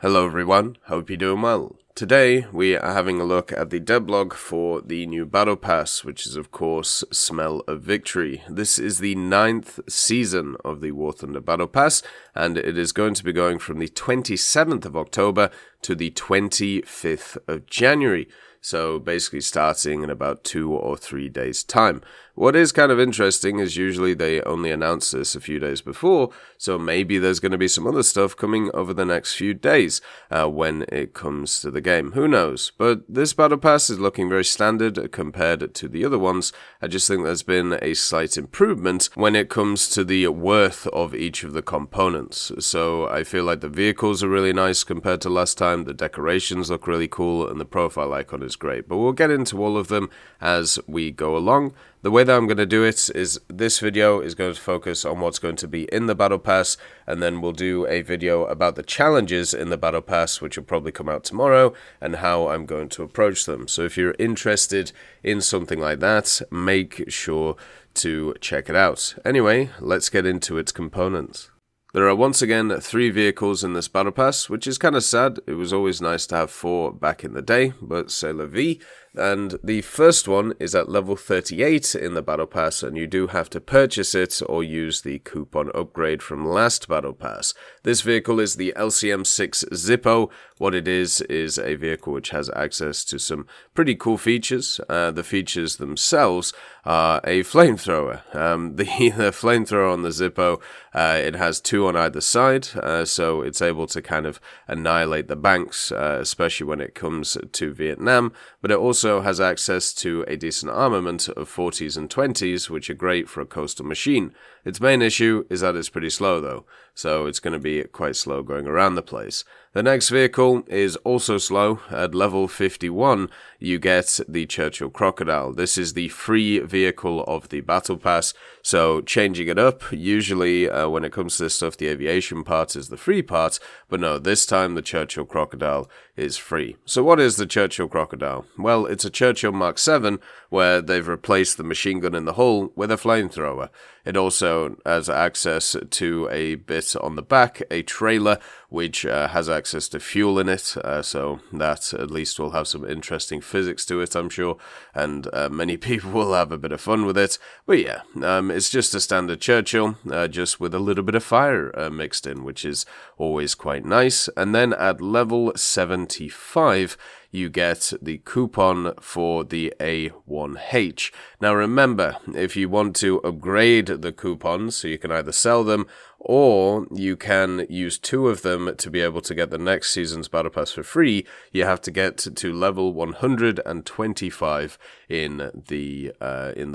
Hello everyone, hope you're doing well. Today we are having a look at the devlog for the new Battle Pass, which is of course Smell of Victory. This is the 9th season of the War Thunder Battle Pass, and it is going to be going from the 27th of October to the 25th of January. So basically starting in about 2 or 3 days' time. What is kind of interesting is usually they only announce this a few days before, so maybe there's going to be some other stuff coming over the next few days when it comes to the game. Who knows? But this Battle Pass is looking very standard compared to the other ones. I just think there's been a slight improvement when it comes to the worth of each of the components. So I feel like the vehicles are really nice compared to last time, the decorations look really cool, and the profile icon is great. But we'll get into all of them as we go along. The way that I'm going to do it is this video is going to focus on what's going to be in the Battle Pass, and then we'll do a video about the challenges in the Battle Pass, which will probably come out tomorrow, and how I'm going to approach them. So if you're interested in something like that, make sure to check it out. Anyway, let's get into its components. There are once again 3 vehicles in this Battle Pass, which is kind of sad. It was always nice to have 4 back in the day, but c'est la vie. And the first one is at level 38 in the Battle Pass, and you do have to purchase it or use the coupon upgrade from last Battle Pass. This vehicle is the LCM6 Zippo. What it is a vehicle which has access to some pretty cool features. The features themselves are a flamethrower. The flamethrower on the Zippo, it has 2 on either side, so it's able to kind of annihilate the banks, especially when it comes to Vietnam, but it also has access to a decent armament of 40s and 20s, which are great for a coastal machine. Its main issue is that it's pretty slow though, so it's going to be quite slow going around the place. The next vehicle is also slow. At level 51, you get the Churchill Crocodile. This is the free vehicle of the Battle Pass, so changing it up, usually when it comes to this stuff, the aviation part is the free part, but no, this time the Churchill Crocodile is free. So what is the Churchill Crocodile? Well, it's a Churchill Mark 7, where they've replaced the machine gun in the hull with a flamethrower. It also has access to a bit on the back, a trailer, which has access to fuel in it, so that at least will have some interesting physics to it, I'm sure, and many people will have a bit of fun with it. But yeah, it's just a standard Churchill, just with a little bit of fire mixed in, which is always quite nice. And then at level 75, you get the coupon for the A1H. Now remember, if you want to upgrade the coupons, so you can either sell them or you can use 2 of them to be able to get the next season's Battle Pass for free, you have to get to level 125 in the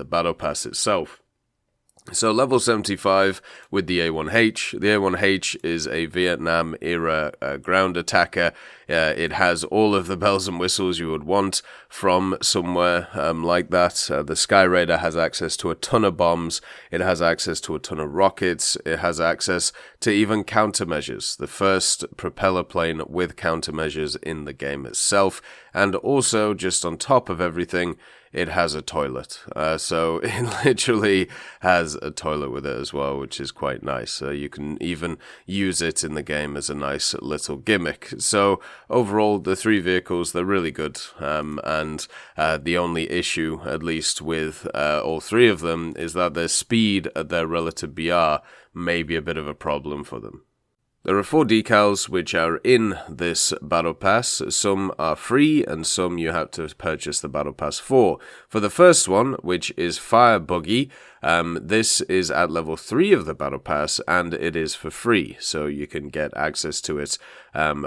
Battle Pass itself. So level 75 with the A1H. The A1H is a Vietnam era ground attacker. It has all of the bells and whistles you would want from somewhere like that. The Sky Raider has access to a ton of bombs. It has access to a ton of rockets. It has access to even countermeasures. The first propeller plane with countermeasures in the game itself. And also, just on top of everything, it has a toilet. So it literally has a toilet with it as well, which is quite nice. You can even use it in the game as a nice little gimmick. So overall, the 3 vehicles, they're really good. And the only issue, at least with all 3 of them, is that their speed at their relative BR may be a bit of a problem for them. There are 4 decals which are in this Battle Pass. Some are free and some you have to purchase the Battle Pass for. For the first one, which is Fire Buggy, this is at level 3 of the Battle Pass and it is for free, so you can get access to it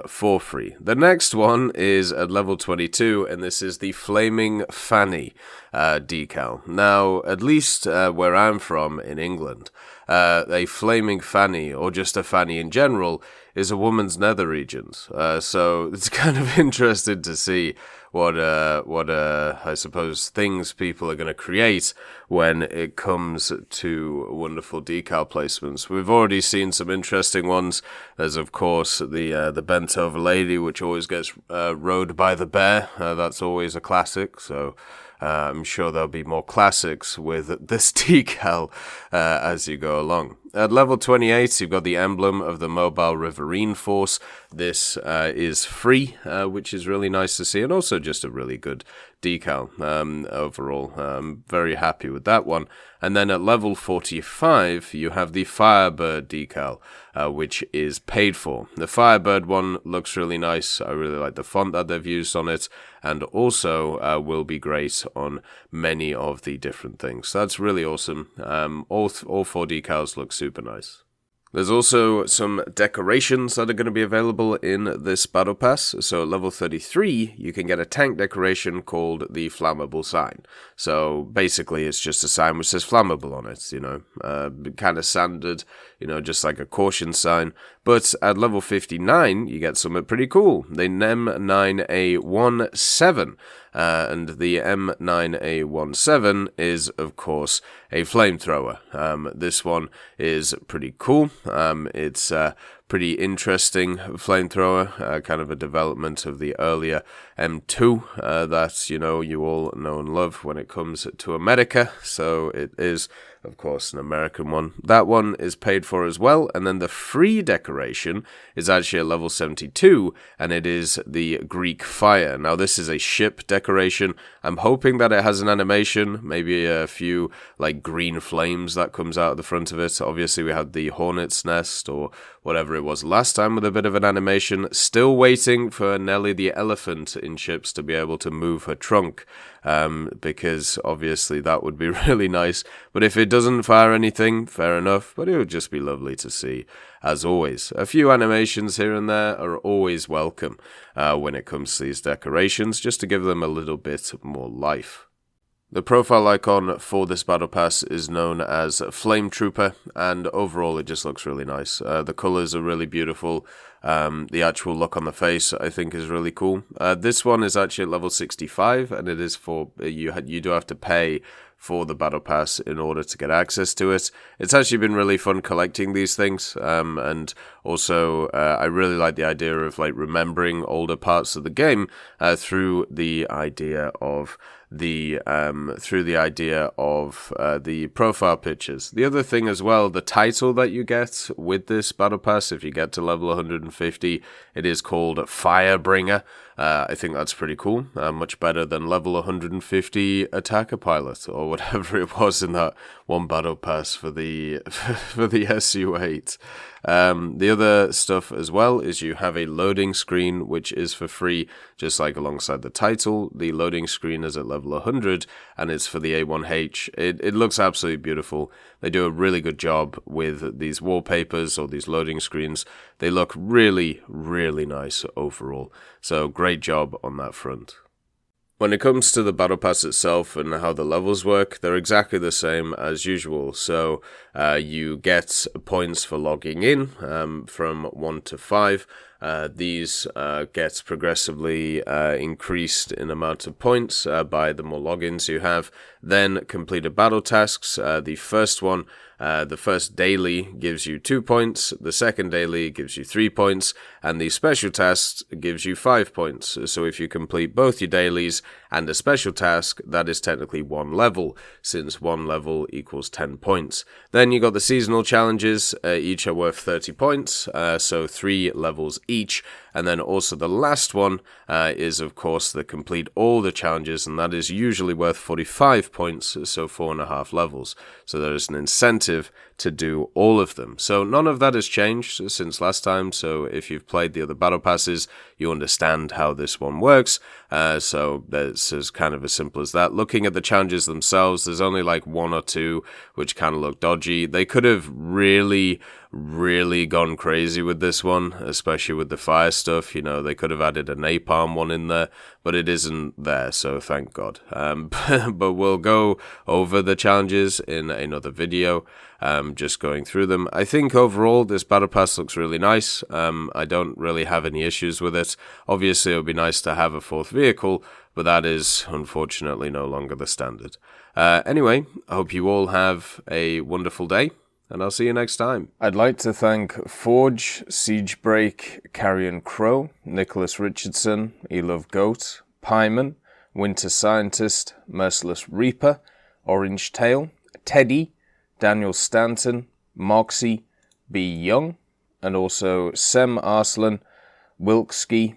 for free. The next one is at level 22 and this is the Flaming Fanny decal. Now, at least where I'm from in England, a flaming fanny, or just a fanny in general, is a woman's nether regions. So it's kind of interesting to see what I suppose things people are going to create when it comes to wonderful decal placements. We've already seen some interesting ones. There's of course the bent over lady, which always gets rode by the bear. That's always a classic. So I'm sure there'll be more classics with this decal as you go along. At level 28, you've got the emblem of the Mobile Riverine Force. This is free, which is really nice to see, and also just a really good decal overall. I'm very happy with that one. And then at level 45, you have the Firebird decal, which is paid for. The Firebird one looks really nice. I really like the font that they've used on it, and also will be great on many of the different things. So that's really awesome. All four decals look super nice. There's also some decorations that are going to be available in this Battle Pass. So at level 33, you can get a tank decoration called the Flammable Sign. So basically, it's just a sign which says flammable on it, you know, kind of standard, you know, just like a caution sign. But at level 59, you get something pretty cool. The M9A17. And the M9A17 is, of course, a flamethrower. This one is pretty cool. It's pretty interesting flamethrower, kind of a development of the earlier M2 that, you know, you all know and love when it comes to America. So it is, of course, an American one. That one is paid for as well. And then the free decoration is actually at level 72, and it is the Greek Fire. Now, this is a ship decoration. I'm hoping that it has an animation, maybe a few like green flames that comes out of the front of it. Obviously, we had the Hornet's Nest or whatever it was last time with a bit of an animation. Still waiting for Nelly the elephant in ships to be able to move her trunk, because obviously that would be really nice. But if it doesn't fire anything, fair enough, but it would just be lovely to see. As always, a few animations here and there are always welcome when it comes to these decorations, just to give them a little bit more life. The profile icon for this Battle Pass is known as Flame Trooper, and overall it just looks really nice. The colors are really beautiful. The actual look on the face, I think, is really cool. This one is actually at level 65, and it is for, you do have to pay for the Battle Pass in order to get access to it. It's actually been really fun collecting these things, and also I really like the idea of like remembering older parts of the game through the idea of the profile pictures. The other thing as well, the title that you get with this Battle Pass, if you get to level 150, it is called Firebringer. I think that's pretty cool. Much better than level 150 Attacker Pilot or whatever it was in that one Battle Pass for the for the SU-8. The other stuff as well is you have a loading screen which is for free, just like alongside the title. The loading screen is at level 100 and it's for the A1H. It looks absolutely beautiful. They do a really good job with these wallpapers or these loading screens. They look really, really nice overall. So great job on that front. When it comes to the Battle Pass itself and how the levels work, they're exactly the same as usual. So you get points for logging in from 1 to 5. These get progressively increased in amount of points by the more logins you have. Then completed battle tasks. The first one, the first daily gives you 2 points, the second daily gives you 3 points, and the special task gives you 5 points. So if you complete both your dailies and a special task, that is technically 1 level, since 1 level equals 10 points. Then you got the seasonal challenges, each are worth 30 points, so 3 levels each. And then also the last one is, of course, the complete all the challenges, and that is usually worth 45 points, so 4.5 levels. So there is an incentive to do all of them. So none of that has changed since last time, so if you've played the other battle passes, you understand how this one works. So this is kind of as simple as that. Looking at the challenges themselves, there's only like 1 or 2 which kind of look dodgy. They could have really gone crazy with this one, especially with the fire stuff. You know, they could have added a napalm one in there, but it isn't there, so thank God. But we'll go over the challenges in another video, just going through them. I think overall this battle pass looks really nice. I don't really have any issues with it. Obviously it would be nice to have a 4th vehicle, but that is unfortunately no longer the standard. Anyway, I hope you all have a wonderful day, and I'll see you next time. I'd like to thank Forge, Siegebreak, Carrion Crow, Nicholas Richardson, Elove Goat, Pyman, Winter Scientist, Merciless Reaper, Orange Tail, Teddy, Daniel Stanton, Moxie B. Young, and also Sem Arslan, Wilkski,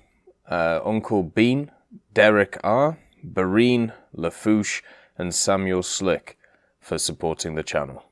Uncle Bean, Derek R., Bareen, Lafouche, and Samuel Slick for supporting the channel.